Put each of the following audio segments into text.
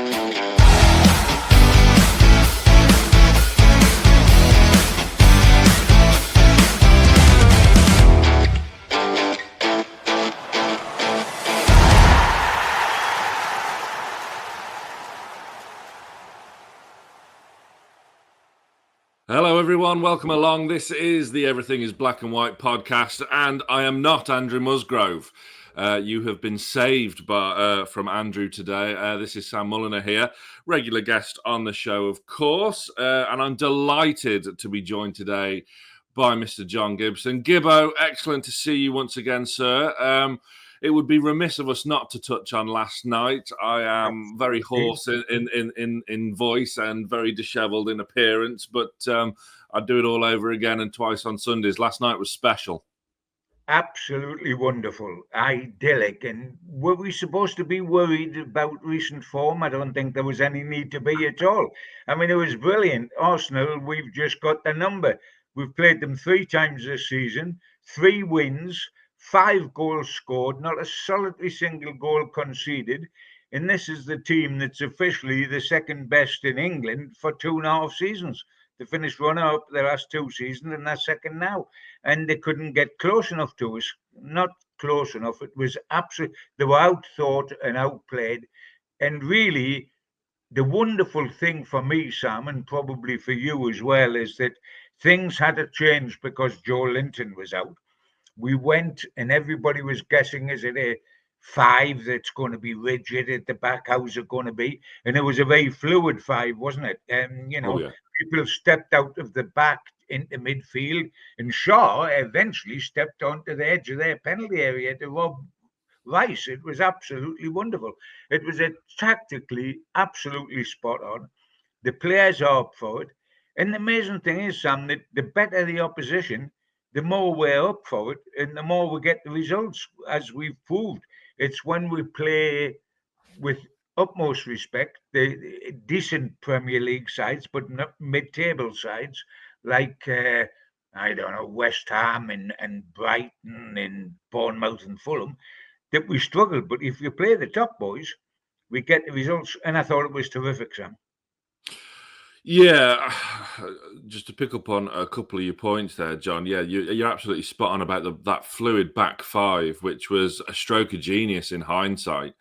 Hello, everyone. Welcome along. This is the Everything is Black and White podcast, and I am not Andrew Musgrove. You have been saved from Andrew today. This is Sam Mulliner here, regular guest on the show, of course, and I'm delighted to be joined today by Mr. John Gibson. Gibbo, excellent to see you once again, sir. It would be remiss of us not to touch on last night. I am very hoarse in voice and very dishevelled in appearance, but I'd do it all over again and twice on Sundays. Last night was special. Absolutely wonderful, idyllic. And were we supposed to be worried about recent form? I don't think there was any need to be at all. I mean, it was brilliant. Arsenal, we've just got the number. We've played them 3 times this season, 3 wins, 5 goals scored, not a solitary single goal conceded. And this is the team that's officially the second best in England for 2.5 seasons. They finished runner-up the last 2 seasons, and they're second now. And they couldn't get close enough to us. Not close enough. It was absolutely, they were outthought and outplayed. And really, the wonderful thing for me, Sam, and probably for you as well, is that things had to change because Joe Linton was out. We went and everybody was guessing, is it a 5 that's going to be rigid at the back? How's it going to be? And it was a very fluid 5, wasn't it? People stepped out of the back into midfield, and Shaw eventually stepped onto the edge of their penalty area to rob Rice. It was absolutely wonderful. It was tactically absolutely spot on. The players are up for it. And the amazing thing is, Sam, that the better the opposition, the more we're up for it and the more we get the results, as we've proved. It's when we play with utmost respect, the decent Premier League sides, but not mid-table sides, like, I don't know, West Ham and Brighton and Bournemouth and Fulham, that we struggle. But if you play the top boys, we get the results. And I thought it was terrific, Sam. Yeah, just to pick up on a couple of your points there, John. Yeah, you're absolutely spot on about that fluid back 5, which was a stroke of genius in hindsight.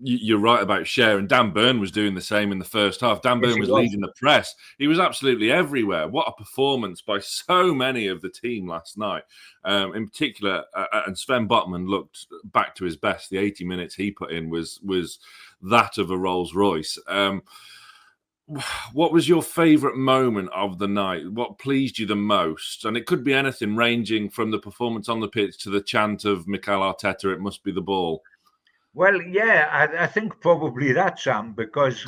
You're right about Cher, and Dan Burn was doing the same in the first half. Dan Burn was leading the press. He was absolutely everywhere. What a performance by so many of the team last night. In particular, and Sven Botman looked back to his best. The 80 minutes he put in was that of a Rolls Royce. What was your favourite moment of the night? What pleased you the most? And it could be anything, ranging from the performance on the pitch to the chant of Mikel Arteta, "It must be the ball." Well, yeah, I think probably that, Sam, because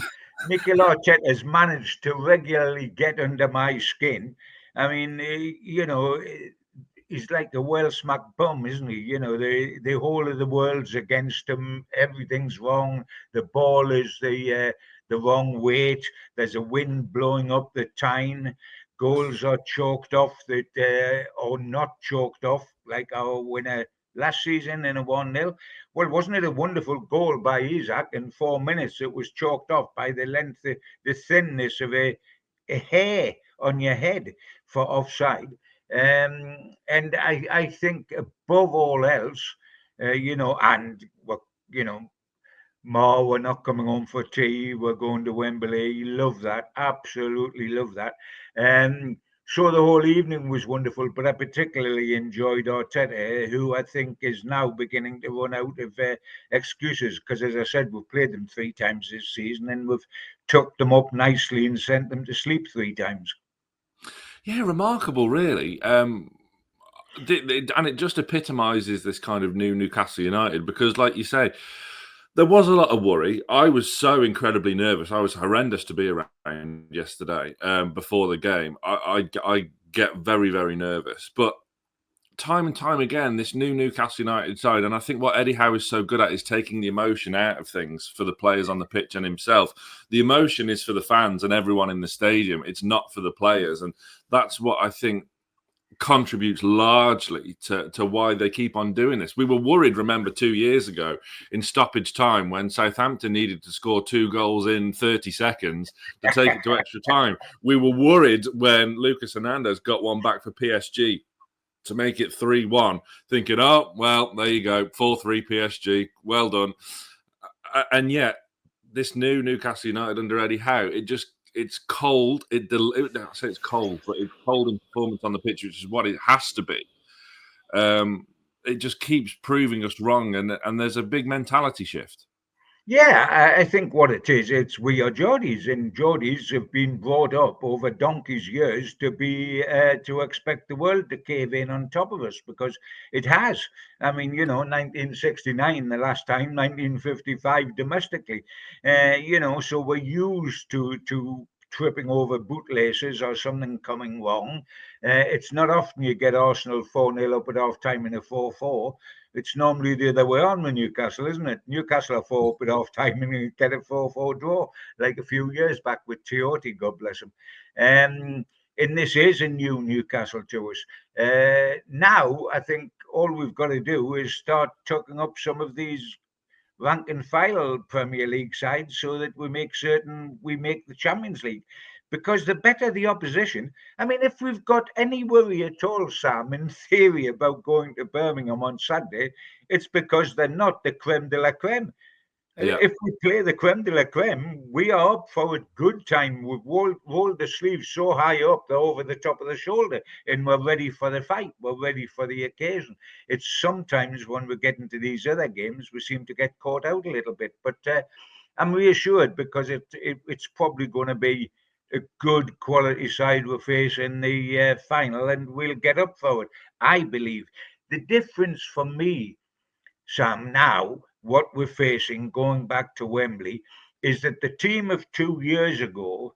Mikel Arteta has managed to regularly get under my skin. I mean, he's like a well-smacked bum, isn't he? The whole of the world's against him. Everything's wrong. The ball is the wrong weight. There's a wind blowing up the Tyne. Goals are choked off or not choked off, like our winner last season in a 1-0. Well, wasn't it a wonderful goal by Isak in 4 minutes? It was chalked off by the length, the thinness of a hair on your head for offside. And I think above all else, Ma, we're not coming home for tea. We're going to Wembley. Love that. Absolutely love that. So the whole evening was wonderful, but I particularly enjoyed Arteta, who I think is now beginning to run out of excuses, because, as I said, we've played them 3 times this season and we've tucked them up nicely and sent them to sleep 3 times. Yeah, remarkable, really. And it just epitomises this kind of new Newcastle United, because, like you say, there was a lot of worry. I was so incredibly nervous. I was horrendous to be around yesterday before the game. I get very, very nervous. But time and time again, this new Newcastle United side, and I think what Eddie Howe is so good at is taking the emotion out of things for the players on the pitch and himself. The emotion is for the fans and everyone in the stadium. It's not for the players. And that's what I think contributes largely to why they keep on doing this. We were worried, remember, 2 years ago in stoppage time when Southampton needed to score 2 goals in 30 seconds to take it to extra time. We were worried when Lucas Hernandez got one back for PSG to make it 3-1, thinking, oh, well, there you go, 4-3 PSG, well done. And yet, this new Newcastle United under Eddie Howe, it's cold. I say it's cold, but it's cold in performance on the pitch, which is what it has to be. It just keeps proving us wrong, and there's a big mentality shift. Yeah, I think what it is, we are Geordies, and Geordies have been brought up over donkey's years to be to expect the world to cave in on top of us, because it has. I mean, 1969, the last time, 1955 domestically, so we're used to tripping over bootlaces or something coming wrong. It's not often you get Arsenal 4-0 up at half time in a 4-4. It's normally the other way on with Newcastle, isn't it? Newcastle are 4 up at half time and you get a 4-4 draw, like a few years back with Toyota, God bless him. And this is a new Newcastle to us. Now, I think all we've got to do is start tucking up some of these rank and file Premier League sides so that we make certain we make the Champions League. Because the better the opposition, I mean, if we've got any worry at all, Sam, in theory about going to Birmingham on Saturday, it's because they're not the creme de la creme. Yeah. If we play the creme de la creme, we are up for a good time. We've rolled the sleeves so high up, they're over the top of the shoulder, and we're ready for the fight. We're ready for the occasion. It's sometimes when we get into these other games, we seem to get caught out a little bit. But I'm reassured because it's probably going to be a good quality side we face in the final, and we'll get up for it. I believe the difference for me, Sam, now what we're facing going back to Wembley is that the team of 2 years ago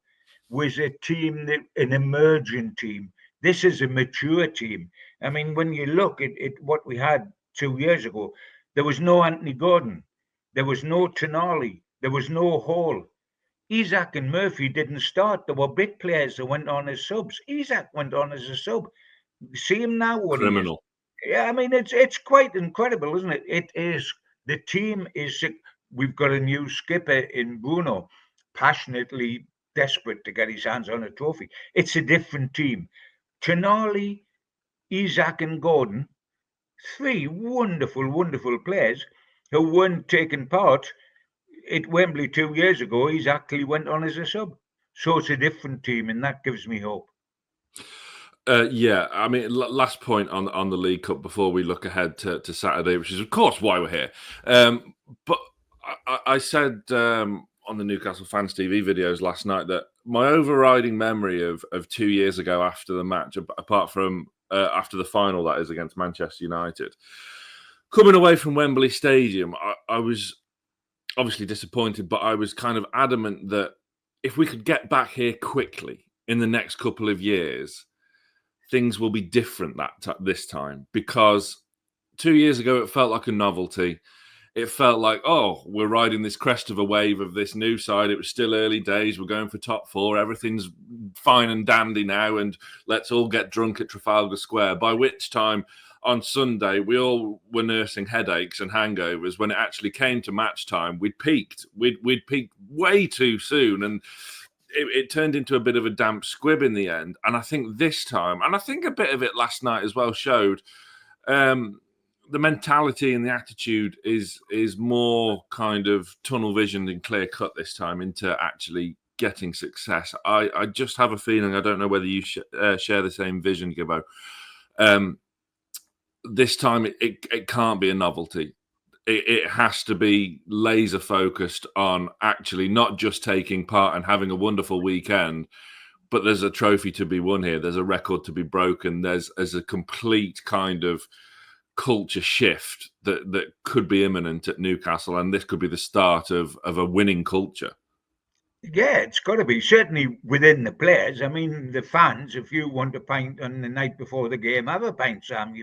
was a team that an emerging team. This is a mature team. I mean, when you look at what we had 2 years ago, there was no Anthony Gordon, there was no Tonali, there was no Hall. Isaac and Murphy didn't start. There were big players that went on as subs. Isaac went on as a sub. See him now, what he is. Criminal. Yeah, I mean, it's quite incredible, isn't it? It is. The team is sick. We've got a new skipper in Bruno, passionately desperate to get his hands on a trophy. It's a different team. Tonali, Isaac, and Gordon, three wonderful, wonderful players who weren't taking part at Wembley 2 years ago. He's actually went on as a sub. So it's a different team, and that gives me hope. Yeah, I mean, last point on the League Cup before we look ahead to Saturday, which is, of course, why we're here. But I said on the Newcastle Fans TV videos last night that my overriding memory of 2 years ago after the match, apart from after the final, that is, against Manchester United, coming away from Wembley Stadium, I was obviously disappointed, but I was kind of adamant that if we could get back here quickly in the next couple of years, things will be different this time, because 2 years ago it felt like a novelty. It felt like, oh, we're riding this crest of a wave of this new side. It was still early days. We're going for top four. Everything's fine and dandy now, and let's all get drunk at Trafalgar Square. By which time, on Sunday, we all were nursing headaches and hangovers. When it actually came to match time, we'd peaked. We'd peaked way too soon, and it turned into a bit of a damp squib in the end. And I think this time, and I think a bit of it last night as well, showed the mentality and the attitude is more kind of tunnel vision and clear cut this time into actually getting success. I just have a feeling, I don't know whether you share the same vision, Gibbo. This time it can't be a novelty. It has to be laser focused on actually not just taking part and having a wonderful weekend, but there's a trophy to be won here. There's a record to be broken. There's a complete kind of culture shift that could be imminent at Newcastle, and this could be the start of a winning culture. Yeah, it's got to be, certainly within the players. I mean, the fans, if you want a pint on the night before the game, have a pint, Sam.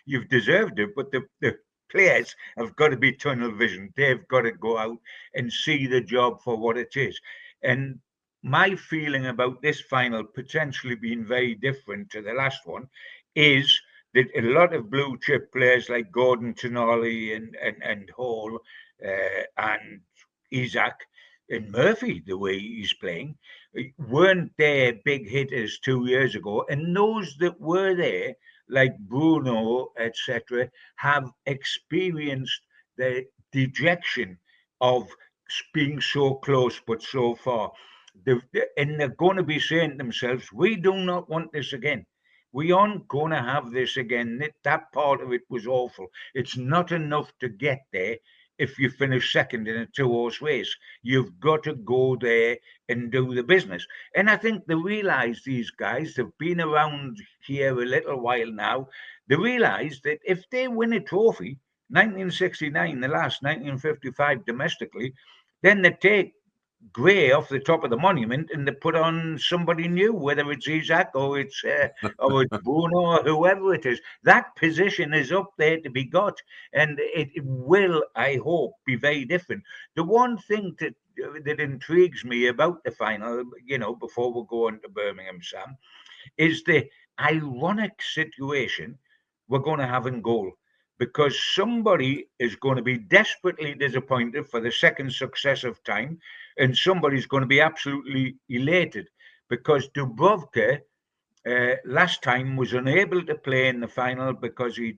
You've deserved it. But the players have got to be tunnel vision. They've got to go out and see the job for what it is. And my feeling about this final potentially being very different to the last one is that a lot of blue chip players like Gordon Tonali and Hall and Isaac and Murphy, the way he's playing, weren't there big hitters 2 years ago. And those that were there, like Bruno, etc., have experienced the dejection of being so close but so far. And they're going to be saying to themselves, we do not want this again. We aren't going to have this again. That part of it was awful. It's not enough to get there if you finish second in a two-horse race. You've got to go there and do the business. And I think they realise, these guys, they've been around here a little while now, they realise that if they win a trophy, 1969, the last, 1955 domestically, then they take Gray off the top of the monument and they put on somebody new, whether it's Isaac or it's Bruno or whoever it is. That position is up there to be got, and it will, I hope, be very different. The one thing that intrigues me about the final, before we go on to Birmingham, Sam, is the ironic situation we're going to have in goal, because somebody is going to be desperately disappointed for the second successive time, and somebody's going to be absolutely elated because Dubrovka last time was unable to play in the final because he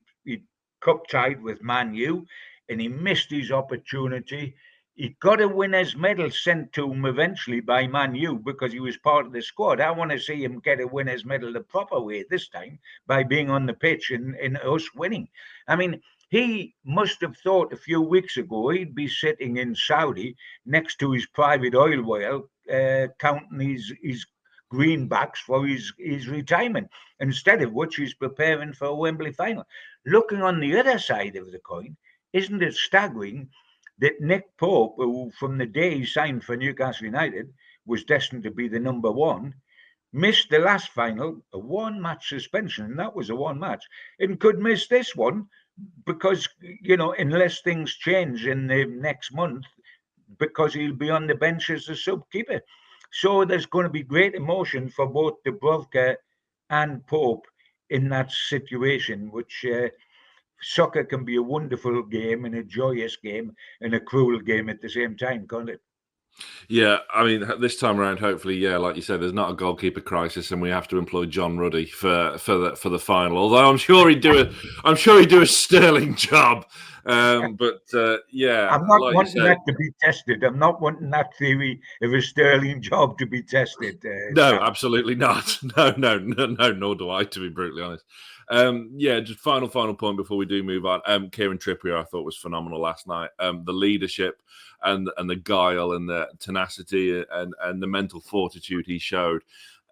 cup tied with Man U and he missed his opportunity. He got a winner's medal sent to him eventually by Man U because he was part of the squad. I want to see him get a winner's medal the proper way this time, by being on the pitch and us winning. I mean, he must have thought a few weeks ago he'd be sitting in Saudi next to his private oil well, counting his greenbacks for his retirement, instead of which he's preparing for a Wembley final. Looking on the other side of the coin, isn't it staggering that Nick Pope, who from the day he signed for Newcastle United was destined to be the number one, missed the last final, a one-match suspension, and that was a one match, and could miss this one because, unless things change in the next month, because he'll be on the bench as the sub-keeper. So there's going to be great emotion for both Dubrovka and Pope in that situation, which soccer can be a wonderful game and a joyous game and a cruel game at the same time, can't it? Yeah, I mean, this time around, hopefully, yeah, like you said, there's not a goalkeeper crisis, and we have to employ John Ruddy for the final. Although I'm sure he'd do a sterling job. Yeah, I'm not like you wanting said, that to be tested. I'm not wanting that theory of a sterling job to be tested. no, Sam. absolutely not. No, nor do I, to be brutally honest. Yeah, just final point before we do move on. Kieran Trippier, I thought, was phenomenal last night. The leadership and the guile and the tenacity and the mental fortitude he showed.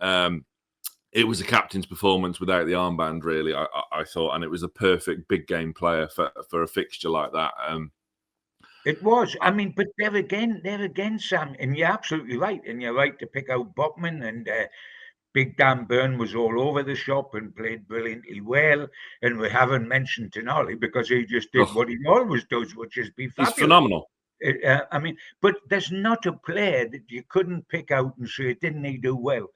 It was a captain's performance without the armband, really, I thought, and it was a perfect big game player for a fixture like that. It was. I mean, but there again, Sam, and you're absolutely right. And you're right to pick out Botman, and Big Dan Burn was all over the shop and played brilliantly well. And we haven't mentioned Tonali because he just did what he always does, which is be He's fabulous. phenomenal. I mean, but there's not a player that you couldn't pick out and say, didn't he do well?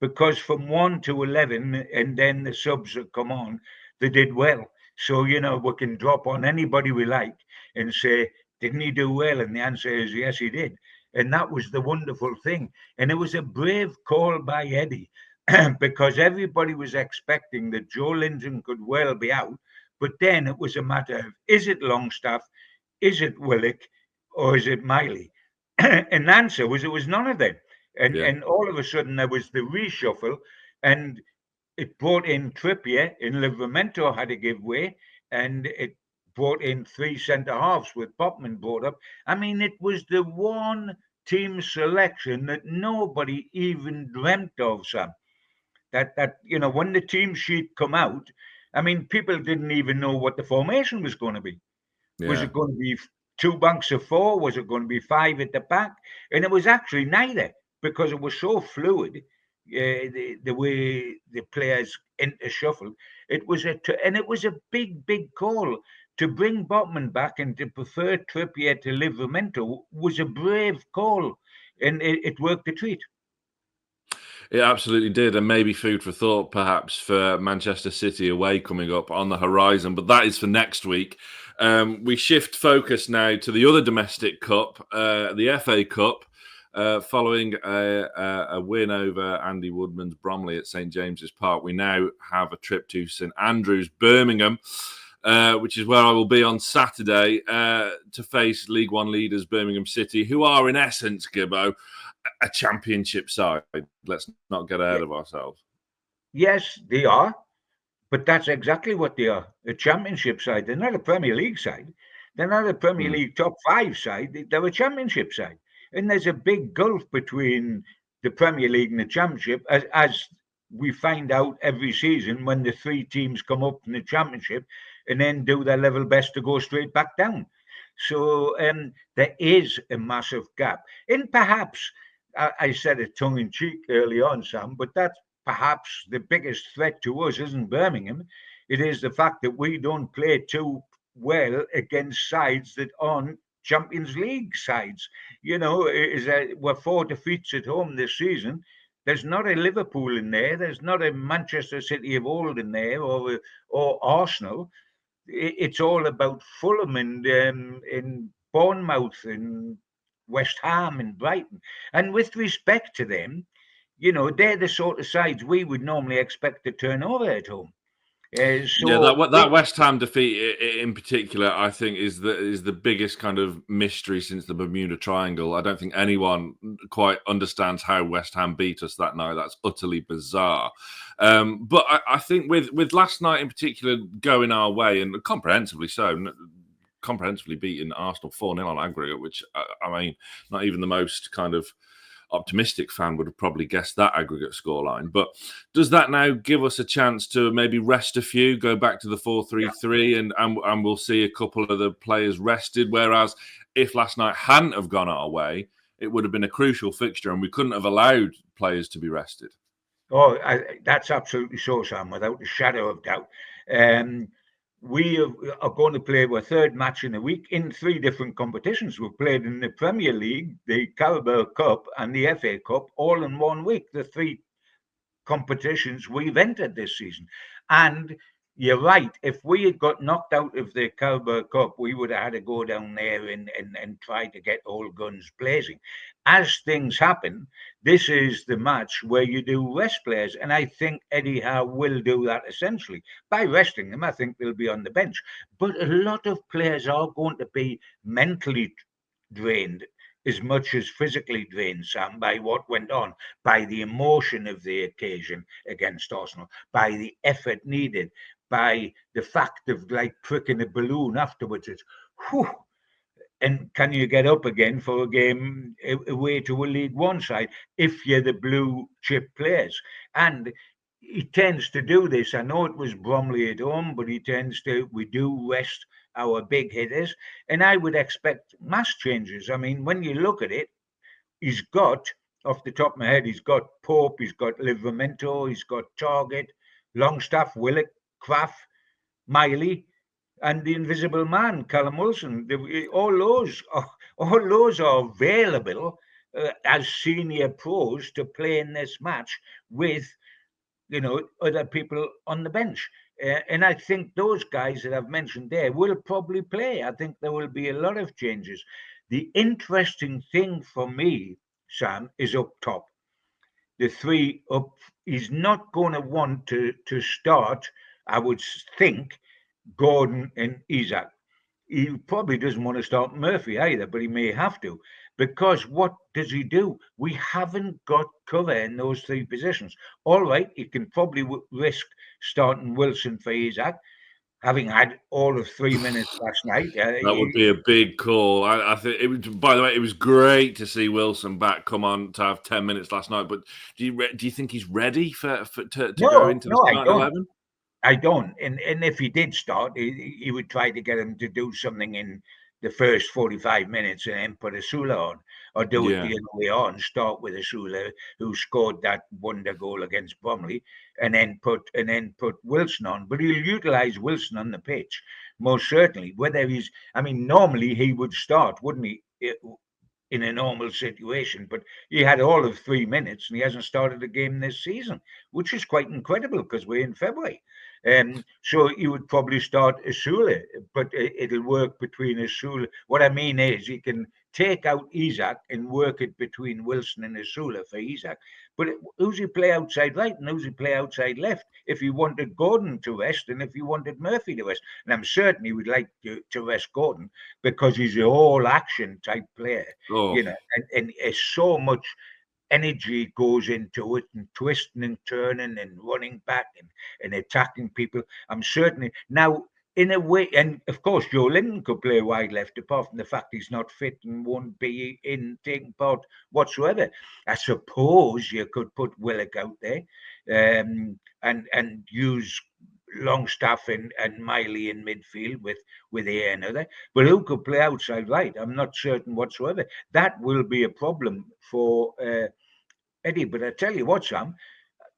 Because from 1 to 11, and then the subs that come on, they did well. So, we can drop on anybody we like and say, didn't he do well? And the answer is yes, he did. And that was the wonderful thing. And it was a brave call by Eddie because everybody was expecting that Joe Linton could well be out. But then it was a matter of, is it Longstaff, is it Willock, or is it Miley? And the answer was, it was none of them. And all of a sudden there was the reshuffle, and it brought in Trippier, and Livramento had to give way, and it brought in three centre halves with Botman brought up. I mean, it was the one team selection that nobody even dreamt of, Sam. That when the team sheet come out, I mean, people didn't even know what the formation was going to be. Was it going to be two banks of four? Was it going to be five at the back? And it was actually neither, because it was so fluid, the way the players intershuffled. It was a big call to bring Botman back and to prefer Trippier to Livramento was a brave call, and it worked a treat. It absolutely did, and maybe food for thought, perhaps, for Manchester City away coming up on the horizon. But that is for next week. We shift focus now to the other domestic cup, the FA Cup. Following a win over Andy Woodman's Bromley at St James's Park, we now have a trip to St Andrews, Birmingham, which is where I will be on Saturday to face League One leaders Birmingham City, who are in essence, Gibbo, a championship side. Let's not get ahead of ourselves. Yes, they are, but that's exactly what they are, a championship side. They're not a Premier League side. They're not a Premier League top 5 side. They're a championship side. And there's a big gulf between the Premier League and the championship, as we find out every season when the 3 teams come up in the championship and then do their level best to go straight back down. So there is a massive gap. And perhaps, I said it tongue-in-cheek early on, Sam, but that's perhaps the biggest threat to us isn't Birmingham. It is the fact that we don't play too well against sides that aren't Champions League sides. You know, we're 4 defeats at home this season. There's not a Liverpool in there. There's not a Manchester City of old in there, or Arsenal. It's all about Fulham and in Bournemouth and West Ham and Brighton. And with respect to them, you know, they're the sort of sides we would normally expect to turn over at home. That West Ham defeat in particular, I think, is the biggest kind of mystery since the Bermuda Triangle. I don't think anyone quite understands how West Ham beat us that night. That's utterly bizarre. But I think with last night in particular going our way, and comprehensively so, comprehensively beating Arsenal 4-0 on aggregate, which, I mean, not even the most kind of optimistic fan would have probably guessed that aggregate scoreline. But does that now give us a chance to maybe rest a few, go back to the 4-3-3, and we'll see a couple of the players rested? Whereas if last night hadn't have gone our way, it would have been a crucial fixture and we couldn't have allowed players to be rested. Oh, that's absolutely so, Sam, without a shadow of doubt. We are going to play our 3rd match in the week in 3 different competitions. We've played in the Premier League, the Carabao Cup, and the FA Cup all in 1 week, the 3 competitions we've entered this season. And you're right, if we had got knocked out of the Carabao Cup, we would have had to go down there and try to get all guns blazing. As things happen, this is the match where you do rest players. And I think Eddie Howe will do that essentially. By resting them, I think they'll be on the bench. But a lot of players are going to be mentally drained as much as physically drained, Sam, by what went on, by the emotion of the occasion against Arsenal, by the effort needed, by the fact of like pricking a balloon afterwards. It's whew. And can you get up again for a game away to a League One side if you're the blue chip players? And he tends to do this. I know it was Bromley at home, but we do rest our big hitters. And I would expect mass changes. I mean, when you look at it, he's got, off the top of my head, he's got Pope, he's got Livramento, he's got Target, Longstaff, Willock, Kraft, Miley, and the Invisible Man, Callum Wilson. All those are available as senior pros to play in this match with, you know, other people on the bench. And I think those guys that I've mentioned there will probably play. I think there will be a lot of changes. The interesting thing for me, Sam, is up top. The 3 up, he's not going to want to start, I would think, Gordon and Isak. He probably doesn't want to start Murphy either, but he may have to, because what does he do? We haven't got cover in those 3 positions. All right, he can probably risk starting Wilson for Isak, having had all of 3 minutes last night. That would be a big call. I think it was. By the way, it was great to see Wilson back come on to have 10 minutes last night. But do you think he's ready to go into the starting 11? I don't. And if he did start, he would try to get him to do something in the first 45 minutes and then put Asula on, or do it the other way on, start with Asula, who scored that wonder goal against Bromley, and then put Wilson on. But he'll utilize Wilson on the pitch, most certainly. Whether normally he would start, wouldn't he? in a normal situation. But he had all of 3 minutes and he hasn't started a game this season, which is quite incredible because we're in February. So you would probably start Asula, but it'll work between Asula. What I mean is he can take out Isak and work it between Wilson and Asula for Isak. But who's he play outside right and who's he play outside left? If you wanted Gordon to rest and if you wanted Murphy to rest. And I'm certain he would like to rest Gordon because he's an all-action type player, and it's so much energy goes into it, and twisting and turning and running back and attacking people. I'm certain now, in a way, and of course Joe Linton could play wide left, apart from the fact he's not fit and won't be in taking part whatsoever. I suppose you could put Willock out there, and use Longstaff and Miley in midfield with here and other. But who could play outside right? I'm not certain whatsoever. That will be a problem for Eddie. But I tell you what, Sam,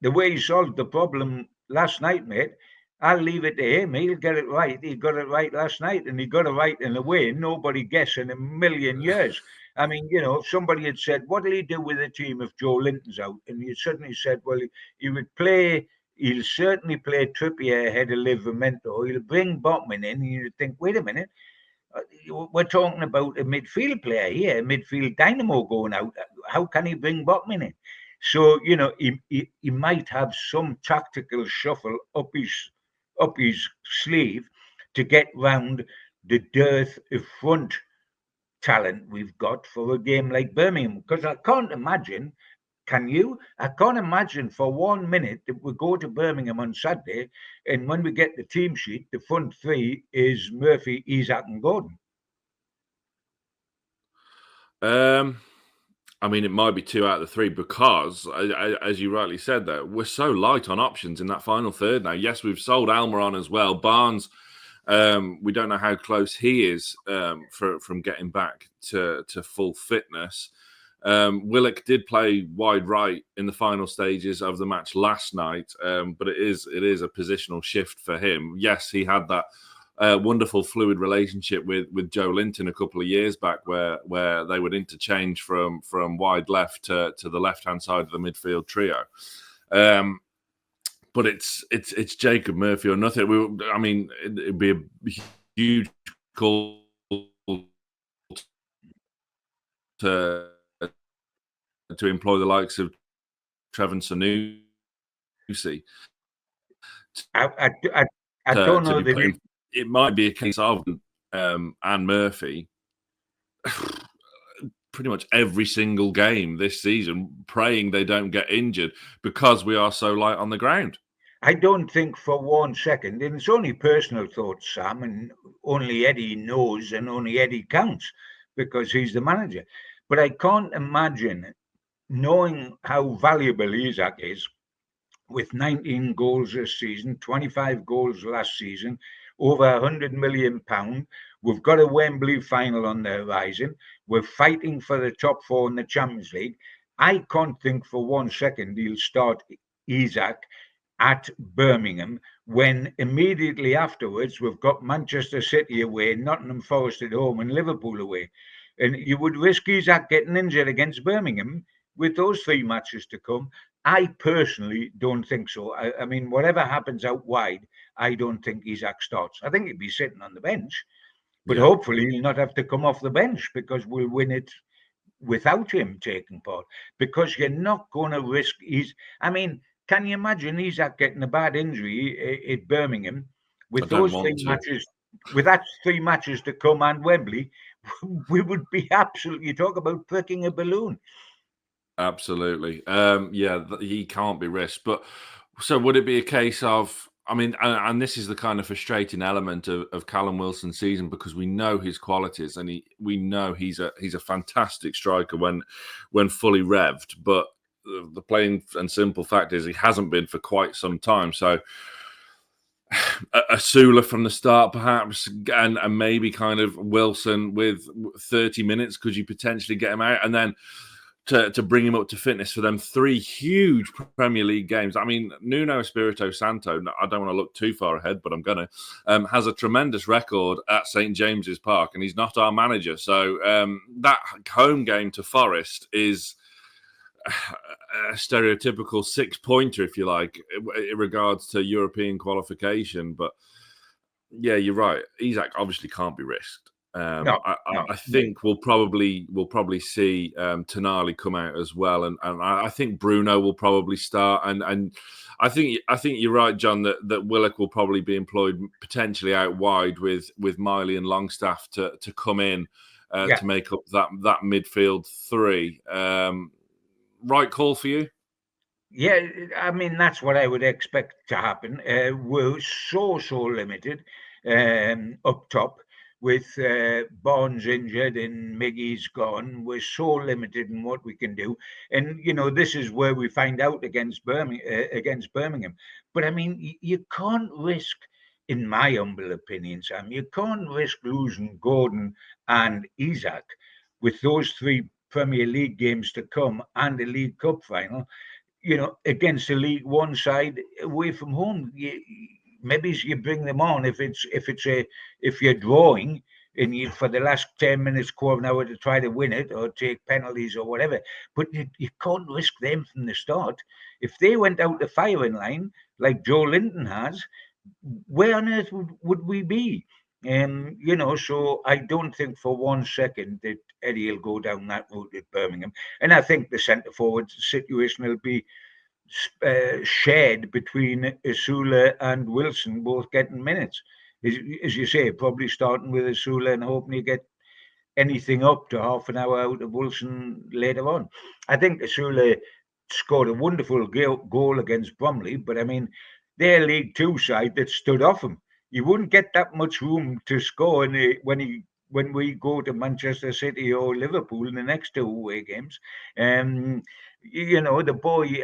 the way he solved the problem last night, mate, I'll leave it to him. He'll get it right. He got it right last night, and he got it right in a way nobody guessed in a million years. I mean, if somebody had said, what'll he do with a team if Joe Linton's out? And you suddenly said, well, he would play. He'll certainly play Trippier ahead of Livramento. He'll bring Botman in, and you think, wait a minute, we're talking about a midfield player here, a midfield dynamo going out. How can he bring Botman in? So he might have some tactical shuffle up his sleeve to get round the dearth of front talent we've got for a game like Birmingham. Because I can't imagine. Can you? I can't imagine for 1 minute that we go to Birmingham on Saturday and when we get the team sheet, the front three is Murphy, Isak and Gordon. I mean, it might be 2 out of the 3 because, as you rightly said, there we're so light on options in that final third now. Yes, we've sold Almiron as well. Barnes, we don't know how close he is from getting back to full fitness. Willock did play wide right in the final stages of the match last night, but it is a positional shift for him. Yes, he had that wonderful fluid relationship with Joe Linton a couple of years back, where they would interchange from wide left to the left hand side of the midfield trio. But it's Jacob Murphy or nothing. I mean, it'd be a huge call to employ the likes of Trevor Sanusi. I don't know that it might be a case of Anne Murphy pretty much every single game this season, praying they don't get injured because we are so light on the ground. I don't think for 1 second, and it's only personal thoughts, Sam, and only Eddie knows and only Eddie counts because he's the manager. But I can't imagine, knowing how valuable Isak is, with 19 goals this season, 25 goals last season, over £100 million. We've got a Wembley final on the horizon. We're fighting for the top 4 in the Champions League. I can't think for 1 second he'll start Isak at Birmingham when immediately afterwards we've got Manchester City away, Nottingham Forest at home and Liverpool away. And you would risk Isak getting injured against Birmingham with those 3 matches to come. I personally don't think so. I mean, whatever happens out wide, I don't think Isak starts. I think he'd be sitting on the bench, but hopefully he'll not have to come off the bench because we'll win it without him taking part. Because you're not going to risk I mean, can you imagine Isak getting a bad injury at Birmingham with those 3 matches? With that 3 matches to come and Wembley, we would be absolutely, talk about pricking a balloon. Absolutely. He can't be risked. But so would it be a case of, I mean, and this is the kind of frustrating element of Callum Wilson's season because we know his qualities and we know he's a fantastic striker when fully revved. But the plain and simple fact is he hasn't been for quite some time. So a Sula from the start, perhaps, and maybe kind of Wilson with 30 minutes. Could you potentially get him out? And then to bring him up to fitness for them 3 huge Premier League games. I mean, Nuno Espirito Santo, I don't want to look too far ahead, but I'm going to, has a tremendous record at St. James's Park, and he's not our manager. So that home game to Forest is a stereotypical 6-pointer, if you like, in regards to European qualification. But yeah, you're right. Isak obviously can't be risked. No, I think we'll probably see Tonali come out as well, and I think Bruno will probably start, and I think you're right, John, that Willock will probably be employed potentially out wide with Miley and Longstaff to come in to make up that midfield 3. Right call for you? Yeah, I mean, that's what I would expect to happen. We're so limited up top with Barnes injured and Miggy's gone. We're so limited in what we can do. And, this is where we find out against Birmingham. But, I mean, you can't risk, in my humble opinion, Sam, you can't risk losing Gordon and Isak with those 3 Premier League games to come and the League Cup final, against the League One side away from home. Maybe you bring them on if you're drawing and you for the last 10 minutes, quarter of an hour to try to win it or take penalties or whatever. But you can't risk them from the start. If they went out the firing line like Joe Linton has, where on earth would we be? So I don't think for 1 second that Eddie will go down that route at Birmingham. And I think the centre forward situation will be shared between Isula and Wilson, both getting minutes. As you say, probably starting with Isula and hoping you get anything up to half an hour out of Wilson later on. I think Isula scored a wonderful goal against Bromley, but I mean, they're League Two side that stood off him. You wouldn't get that much room to score when we go to Manchester City or Liverpool in the next 2 away games. The boy,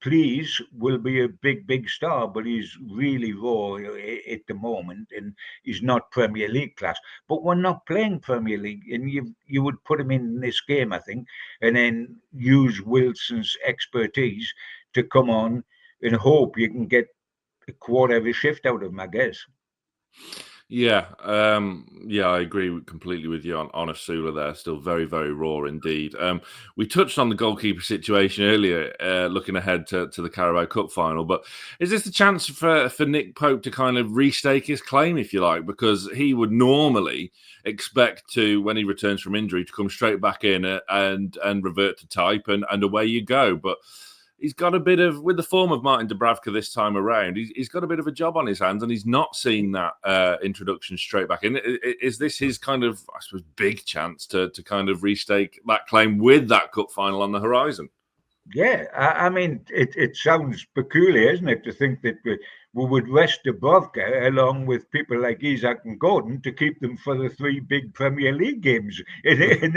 please, will be a big star, but he's really raw at the moment, and he's not Premier League class. But we're not playing Premier League, and you would put him in this game, I think, and then use Wilson's expertise to come on and hope you can get a quarter of a shift out of him, I guess. Yeah, I agree completely with you on Asula there. Still very, very raw indeed. We touched on the goalkeeper situation earlier, looking ahead to the Carabao Cup final. But is this the chance for Nick Pope to kind of restake his claim, if you like? Because he would normally expect to, when he returns from injury, to come straight back in and revert to type and away you go. But he's got a bit of, with the form of Martin Dubravka this time around, he's got a bit of a job on his hands, and he's not seen that introduction straight back in. Is this his kind of, I suppose, big chance to kind of restake that claim with that cup final on the horizon? Yeah, I mean, it sounds peculiar, isn't it, to think that we would rest Dubravka along with people like Isak and Gordon to keep them for the 3 big Premier League games, and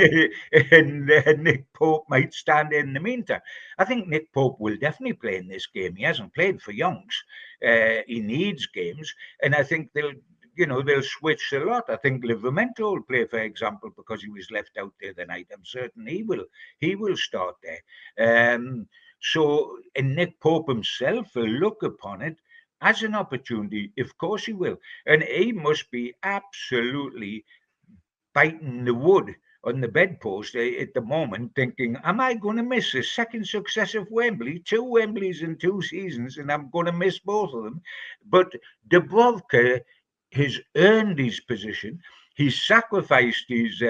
Nick Pope might stand in the meantime. I think Nick Pope will definitely play in this game. He hasn't played for Youngs. He needs games, and I think they'll switch a lot. I think Livramento will play, for example, because he was left out the other night. I'm certain he will start there. And Nick Pope himself will look upon it as an opportunity. Of course he will. And he must be absolutely biting the wood on the bedpost at the moment, thinking, am I going to miss a second successive Wembley? 2 Wembleys in 2 seasons, and I'm going to miss both of them. But Dubravka has earned his position. He's sacrificed his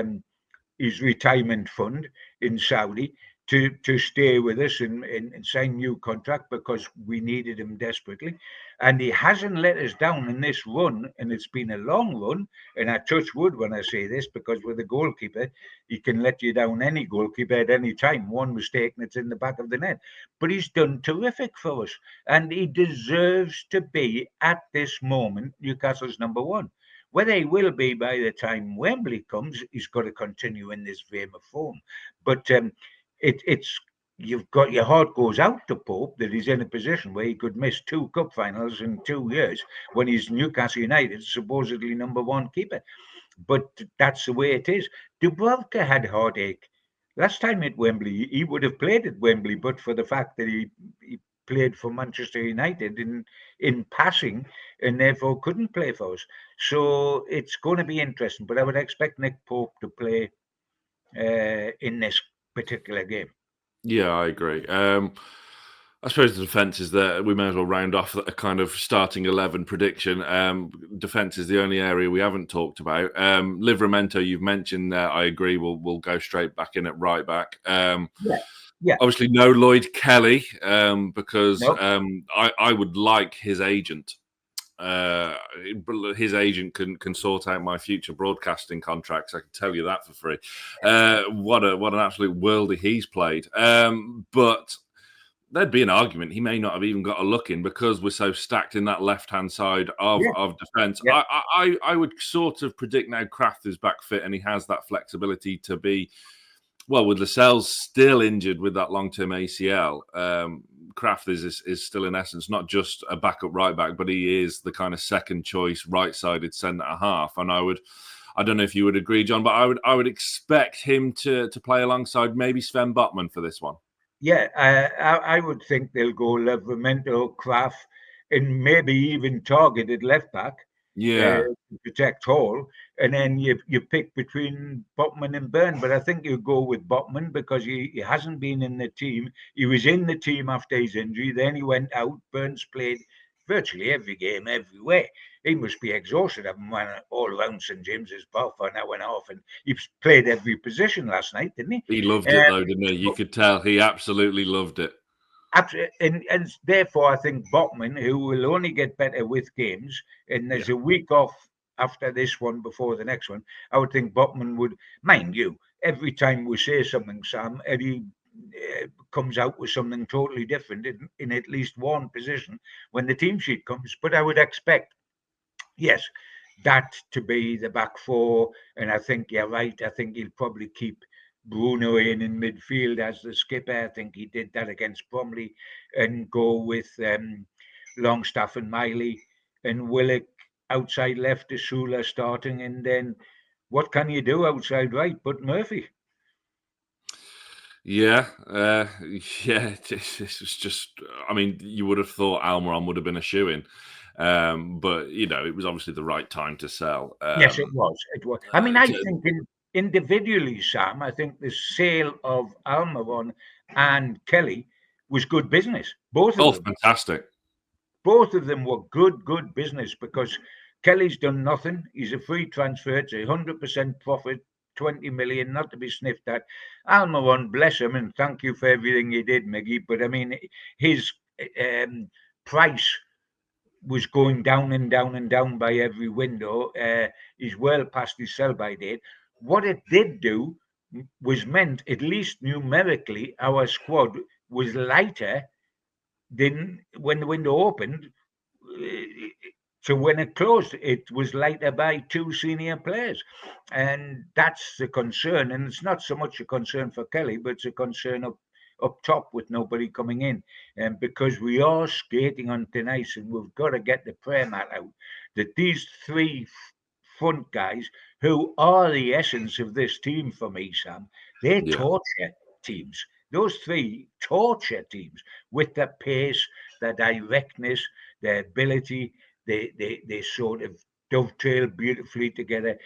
retirement fund in Saudi to stay with us and sign new contract because we needed him desperately. And he hasn't let us down in this run, and it's been a long run. And I touch wood when I say this, because with a goalkeeper, he can let you down, any goalkeeper at any time. One mistake and it's in the back of the net. But he's done terrific for us, and he deserves to be, at this moment, Newcastle's number 1. Whether he will be by the time Wembley comes, he's got to continue in this vein of form. But it's you've got, your heart goes out to Pope that he's in a position where he could miss 2 cup finals in 2 years when he's Newcastle United supposedly number 1 keeper. But that's the way it is. Dubravka had heartache last time at Wembley, he would have played at Wembley, but for the fact that he played for Manchester United in passing and therefore couldn't play for us. So it's going to be interesting. But I would expect Nick Pope to play in this particular game. Yeah, I agree. I suppose the defence is there. We may as well round off a kind of starting 11 prediction. Defence is the only area we haven't talked about. Livramento, you've mentioned there. I agree. We'll go straight back in at right back. Yeah. Obviously, no Lloyd Kelly because Nope. I would like his agent. His agent can sort out my future broadcasting contracts. I can tell you that for free. What an absolute worldie he's played. But there'd be an argument he may not have even got a look in because we're so stacked in that left-hand side of defence. Yeah. I would sort of predict now Kraft is back fit and he has that flexibility to be, well, with Lascelles still injured with that long-term ACL, Kraft is still in essence not just a backup right back, but he is the kind of second choice right-sided centre half. And I don't know if you would agree, John, but I would expect him to play alongside maybe Sven Botman for this one. Yeah, I would think they'll go Livramento, Kraft, and maybe even targeted left back. Yeah. To protect Hall, and then you pick between Botman and Byrne. But I think you go with Botman because he hasn't been in the team. He was in the team after his injury, then he went out. Burns played virtually every game, everywhere. He must be exhausted. Having run all around St James's Park for an hour and a half, and he played every position last night, didn't he? He loved it though, didn't he? You could tell he absolutely loved it. And therefore, I think Botman, who will only get better with games, and there's a week off after this one before the next one, I would think Botman would, mind you, every time we say something, Sam, Eddie comes out with something totally different in at least one position when the team sheet comes. But I would expect, yes, that to be the back four. And I think you're right. I think he'll probably keep Bruno in midfield as the skipper. I think he did that against Bromley, and go with Longstaff and Miley and Willock outside left, to Sula starting, and then what can you do outside right but Murphy? Yeah, this was just. I mean, you would have thought Almiron would have been a shoo-in, but it was obviously the right time to sell. Yes, it was. It was. I mean, I think individually, Sam, I think the sale of Almiron and Kelly was good business. Both of them. Fantastic. Both of them were good business, because Kelly's done nothing. He's a free transfer. It's 100% profit, 20 million, not to be sniffed at. Almiron, bless him, and thank you for everything you did, Miggy. But I mean, his price was going down and down and down by every window. He's well past his sell-by date. What it did do was meant, at least numerically, our squad was lighter than when the window opened. So when it closed, it was lighter by 2 senior players. And that's the concern. And it's not so much a concern for Kelly, but it's a concern up top with nobody coming in. And because we are skating on thin ice, and we've got to get the prayer mat out, that these three front guys, who are the essence of this team for me, Sam, they torture teams. Those three torture teams with their pace, their directness, their ability. They sort of dovetail beautifully together.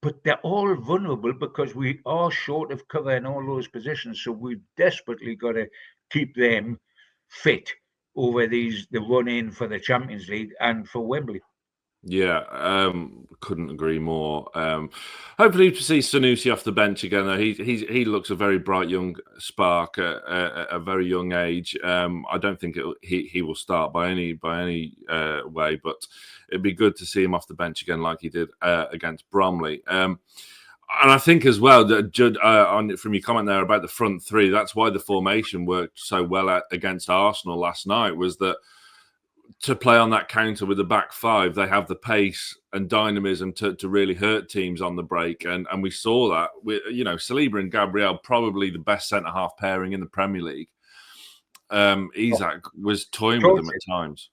But they're all vulnerable because we are short of cover in all those positions. So we've desperately got to keep them fit over the run in for the Champions League and for Wembley. Yeah, couldn't agree more. Hopefully to see Sanusi off the bench again. Though he looks a very bright young spark at a very young age. I don't think he will start by any way, but it'd be good to see him off the bench again, like he did against Bromley. And I think as well that Judd, from your comment there about the front three, that's why the formation worked so well against Arsenal last night. Was that to play on that counter with the back five, they have the pace and dynamism to really hurt teams on the break. And we saw that with, Saliba and Gabriel, probably the best centre-half pairing in the Premier League. Isak was toying with them at times.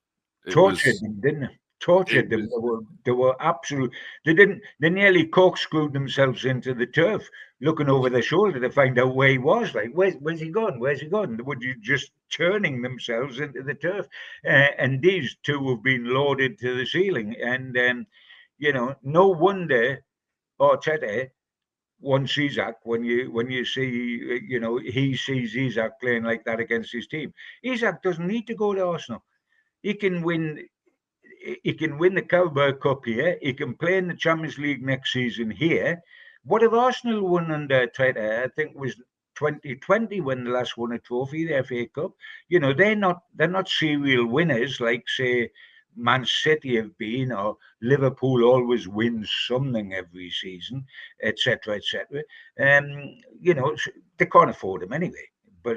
Tortured them, didn't it? tortured them. They were absolute. They nearly corkscrewed themselves into the turf, looking over their shoulder to find out where he was. Like, where's he gone? Where's he gone? They were just turning themselves into the turf. And these two have been loaded to the ceiling. And no wonder Arteta wants Isaac when you see he sees Isaac playing like that against his team. Isaac doesn't need to go to Arsenal. He can win. He can win the Carabao Cup here. He can play in the Champions League next season here. What have Arsenal won under Arteta? I think it was 2020 when they last won a trophy, the FA Cup. They're not serial winners like, say, Man City have been, or Liverpool always wins something every season, etc., etc. They can't afford him anyway. But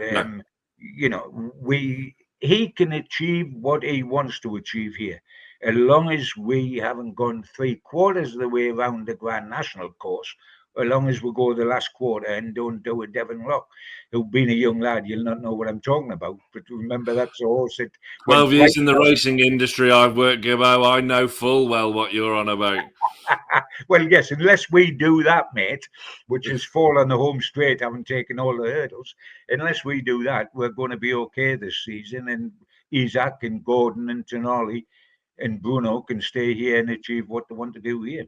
he can achieve what he wants to achieve here, as long as we haven't gone 3/4 of the way around the Grand National course. As long as we go the last quarter and don't do a Devon Rock. Who, being a young lad, you'll not know what I'm talking about. But remember, that's a horse that 12 years in the racing industry I've worked, Gibbo. I know full well what you're on about. Well, yes, unless we do that, mate, which is fall on the home straight, having taken all the hurdles. Unless we do that, we're going to be okay this season. And Isaac and Gordon and Tonali and Bruno can stay here and achieve what they want to do here.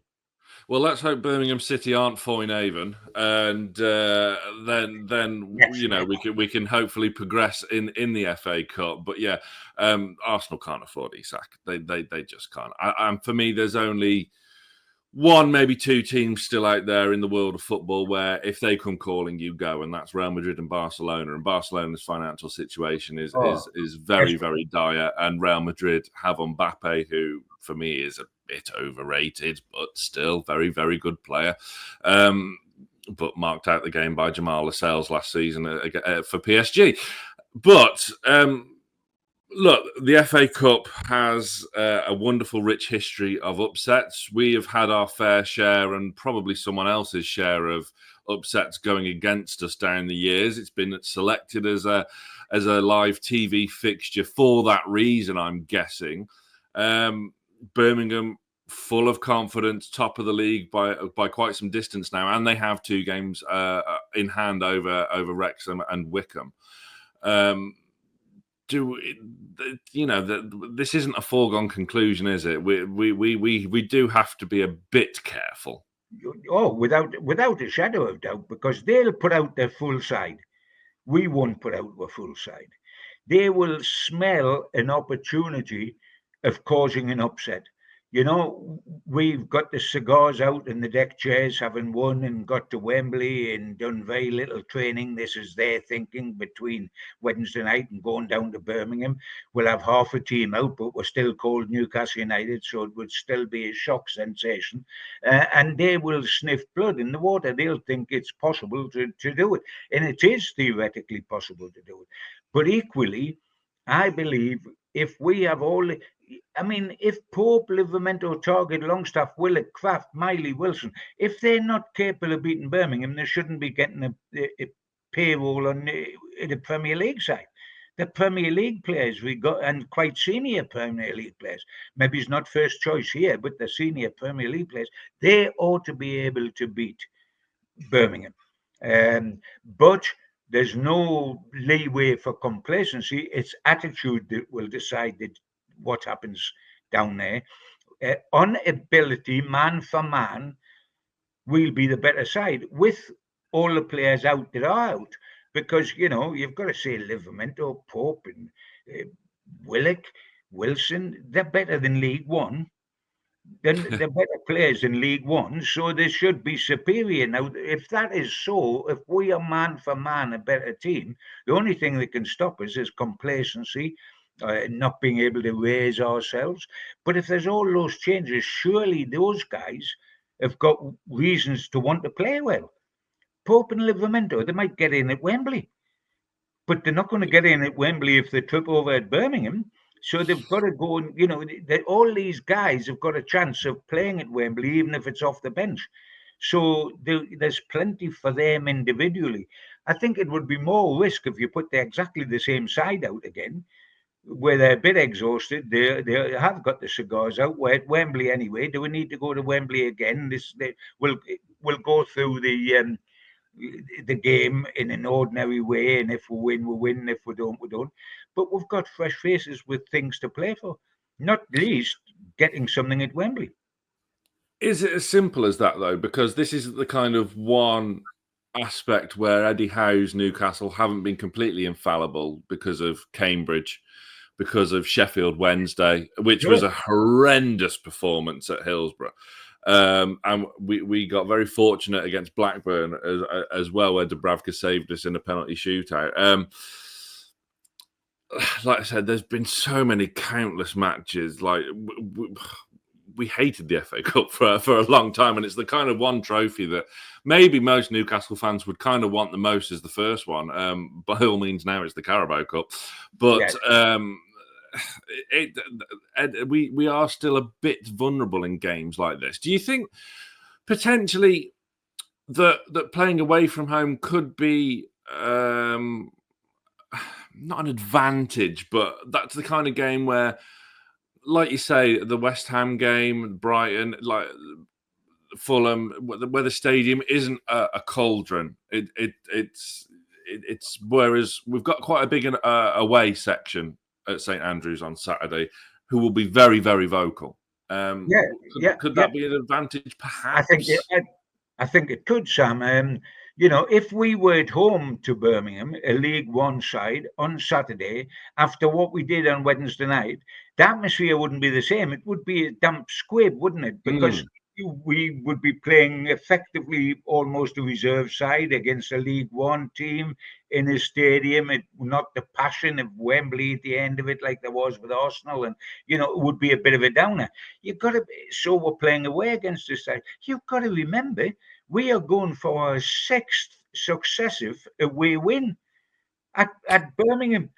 Well, let's hope Birmingham City aren't Foynehaven, and then yes, we can hopefully progress in the FA Cup. But yeah, Arsenal can't afford Isak. They just can't. And for me, there's only one, maybe two teams still out there in the world of football where if they come calling, you go, and that's Real Madrid and Barcelona. And Barcelona's financial situation is very, very dire. And Real Madrid have Mbappe, who for me is a bit overrated, but still very, very good player. But marked out the game by Jamal Lascelles last season for PSG. But look, the FA Cup has a wonderful, rich history of upsets. We have had our fair share and probably someone else's share of upsets going against us down the years. It's been selected as a live TV fixture for that reason, I'm guessing. Birmingham, full of confidence, top of the league by quite some distance now, and they have two games in hand over Wrexham and Wycombe. This isn't a foregone conclusion, is it? We do have to be a bit careful. Oh, without a shadow of doubt, because they'll put out their full side. We won't put out our full side. They will smell an opportunity of causing an upset. We've got the cigars out in the deck chairs, having won and got to Wembley and done very little training. This is their thinking between Wednesday night and going down to Birmingham. We'll have half a team out, but we're still called Newcastle United, so it would still be a shock sensation. And they will sniff blood in the water. They'll think it's possible to do it. And it is theoretically possible to do it. But equally, I believe if we have if Pope, Livramento, Target, Longstaff, Willett, Kraft, Miley, Wilson, if they're not capable of beating Birmingham, they shouldn't be getting a payroll on the Premier League side. The Premier League players we got, and quite senior Premier League players, maybe it's not first choice here, but the senior Premier League players, they ought to be able to beat Birmingham. But there's no leeway for complacency. It's attitude that will decide what happens down there. On ability, man for man, we'll be the better side with all the players out that are out. Because, you've got to say Livramento, Pope and Willock, Wilson, they're better than League One. Then they're better players in League One, so they should be superior. Now, if that is so, if we are man for man a better team, the only thing that can stop us is complacency, not being able to raise ourselves. But if there's all those changes, surely those guys have got reasons to want to play well. Pope and Livramento, they might get in at Wembley, but they're not going to get in at Wembley if they trip over at Birmingham. So they've got to go and, all these guys have got a chance of playing at Wembley, even if it's off the bench. So there's plenty for them individually. I think it would be more risk if you put exactly the same side out again. where they're a bit exhausted. They have got the cigars out. We're at Wembley anyway. Do we need to go to Wembley again? We'll go through the game in an ordinary way, and if we win, we win. If we don't, we don't. But we've got fresh faces with things to play for. Not least getting something at Wembley. Is it as simple as that, though? Because this is the kind of one aspect where Eddie Howe's Newcastle haven't been completely infallible because of Cambridge, because of Sheffield Wednesday, which was a horrendous performance at Hillsborough. And we got very fortunate against Blackburn as well, where Dubravka saved us in a penalty shootout. Like I said, there's been so many countless matches. Like we hated the FA Cup for a long time, and it's the kind of one trophy that maybe most Newcastle fans would kind of want the most as the first one. By all means, now it's the Carabao Cup, but we are still a bit vulnerable in games like this. Do you think potentially that playing away from home could be not an advantage, but that's the kind of game where, like you say, the West Ham game, Brighton, like Fulham, where the stadium isn't a cauldron. It's whereas we've got quite a big away section at St Andrews on Saturday, who will be very, very vocal. Could that be an advantage? Perhaps. I think it could, Sam. If we were at home to Birmingham, a League One side, on Saturday, after what we did on Wednesday night, the atmosphere wouldn't be the same. It would be a damp squib, wouldn't it? Because we would be playing effectively almost a reserve side against a League One team in a stadium. Not the passion of Wembley at the end of it like there was with Arsenal. And, it would be a bit of a downer. So we're playing away against this side. You've got to remember, we are going for our 6th successive away win at Birmingham.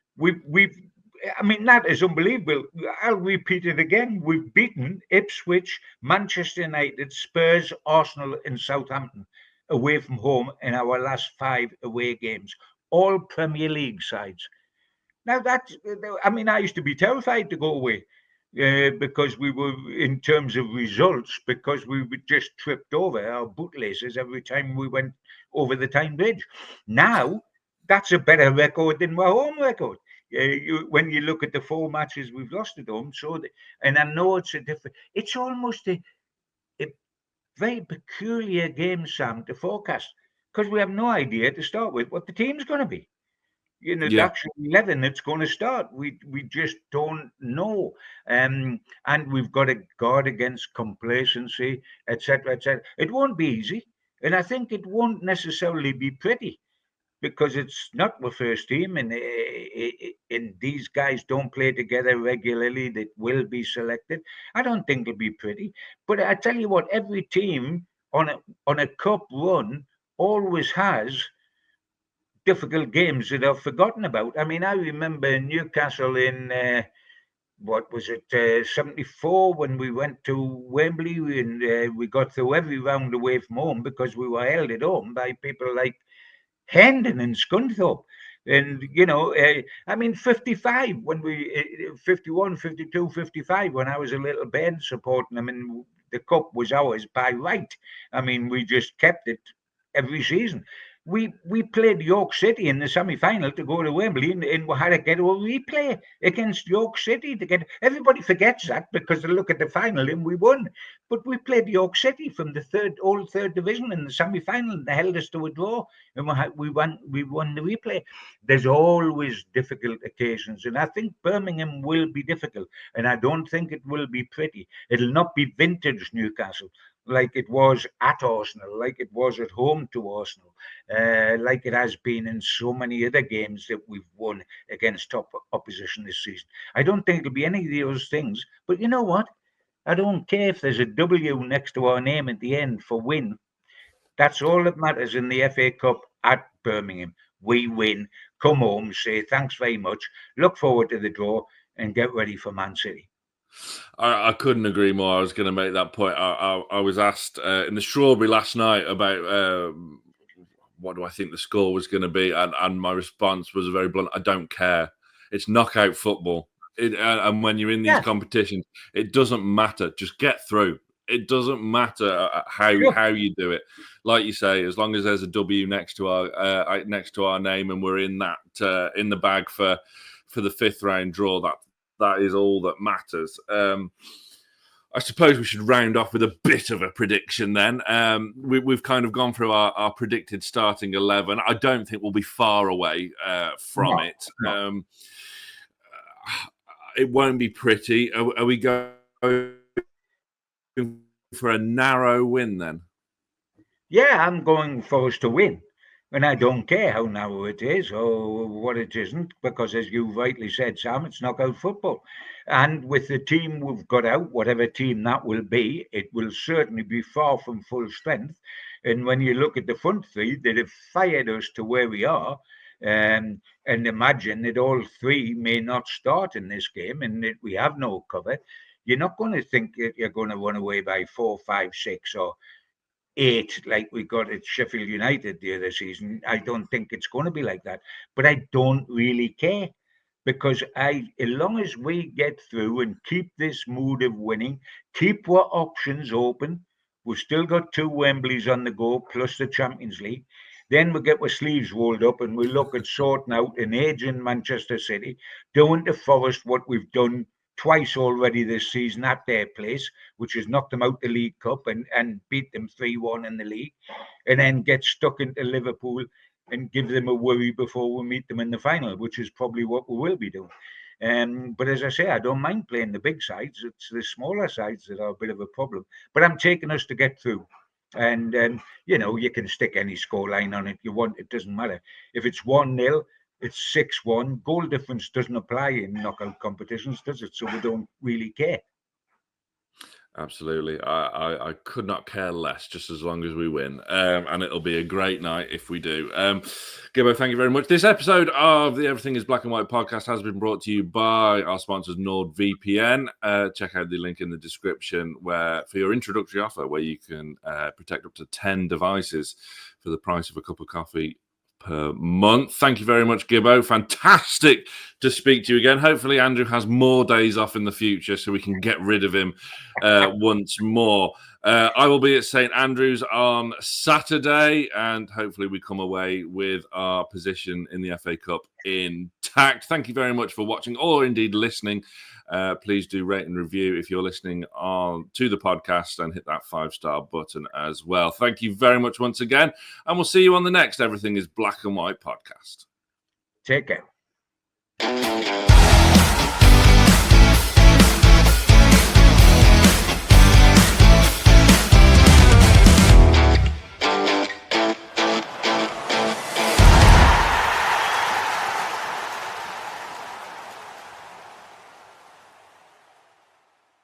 That is unbelievable. I'll repeat it again. We've beaten Ipswich, Manchester United, Spurs, Arsenal, and Southampton away from home in our last 5 away games, all Premier League sides. Now I used to be terrified to go away because we were, in terms of results, because we were just tripped over our bootlaces every time we went over the Tyne Bridge. Now, that's a better record than our home record. When you look at the 4 matches we've lost at home, and I know it's almost a very peculiar game, Sam, to forecast, because we have no idea to start with what the team's going to be. The actual 11 that's going to start, we just don't know, and we've got to guard against complacency, etc., etc. It won't be easy, and I think it won't necessarily be pretty, because it's not the first team, and these guys don't play together regularly. That will be selected. I don't think it'll be pretty, but I tell you what, every team on a cup run always has difficult games that are forgotten about. I remember Newcastle in what was it, 74, when we went to Wembley, and we got through every round away from home because we were held at home by people like Hendon and Scunthorpe. And 55 when we 51, 52, 55 when I was a little bairn supporting them, and the cup was ours by right. We just kept it every season. We played York City in the semi-final to go to Wembley, and we had to get a replay against York City to get. Everybody forgets that because they look at the final and we won. But we played York City from the third division in the semi-final, and they held us to a draw, and we won the replay. There's always difficult occasions, and I think Birmingham will be difficult, and I don't think it will be pretty. It'll not be vintage Newcastle like it was at Arsenal, like it was at home to Arsenal, like it has been in so many other games that we've won against top opposition this season. I don't think it'll be any of those things, but you know what? I don't care if there's a W next to our name at the end for win. That's all that matters in the FA Cup at Birmingham. We win, come home, say thanks very much, look forward to the draw, and get ready for Man City. I couldn't agree more. I was going to make that point. I was asked in the Strawberry last night about what do I think the score was going to be, and my response was very blunt. I don't care. It's knockout football. And when you're in these competitions, it doesn't matter. Just get through. It doesn't matter how you do it. Like you say, as long as there's a W next to our name, and we're in that in the bag for the 5th round draw, that is all that matters. I suppose we should round off with a bit of a prediction then. We've kind of gone through our predicted starting 11. I don't think we'll be far away from it. No. It won't be pretty. Are we going for a narrow win then? Yeah, I'm going for us to win. And I don't care how narrow it is or what it isn't, because as you rightly said, Sam, it's knockout football. And with the team we've got out, whatever team that will be, it will certainly be far from full strength. And when you look at the front three, that have fired us to where we are, and imagine that all three may not start in this game and that we have no cover, you're not going to think that you're going to run away by 4, 5, 6 or 8 like we got at Sheffield United the other season. I don't think it's going to be like that, but I don't really care, because as long as we get through and keep this mood of winning, keep our options open, we've still got 2 Wembleys on the go plus the Champions League. Then we get our sleeves rolled up and we look at sorting out an aging Manchester City, doing to Forest what we've done twice already this season at their place, which has knocked them out the League Cup and beat them 3-1 in the league, and then get stuck into Liverpool and give them a worry before we meet them in the final, which is probably what we will be doing. But as I say, I don't mind playing the big sides. It's the smaller sides that are a bit of a problem. But I'm taking us to get through. And, you can stick any scoreline on it you want. It doesn't matter. If it's 1-0, it's 6-1. Goal difference doesn't apply in knockout competitions, does it? So we don't really care. Absolutely. I could not care less, just as long as we win. And it'll be a great night if we do. Gibbo, thank you very much. This episode of the Everything is Black and White podcast has been brought to you by our sponsors, NordVPN. Check out the link in the description for your introductory offer, where you can protect up to 10 devices for the price of a cup of coffee per month. Thank you very much, Gibbo. Fantastic to speak to you again. Hopefully Andrew has more days off in the future so we can get rid of him once more. I will be at St Andrews on Saturday, and hopefully we come away with our position in the FA Cup intact. Thank you very much for watching, or indeed listening. Please do rate and review if you're listening to the podcast, and hit that 5-star button as well. Thank you very much once again, and we'll see you on the next Everything is Black and White podcast. Take care.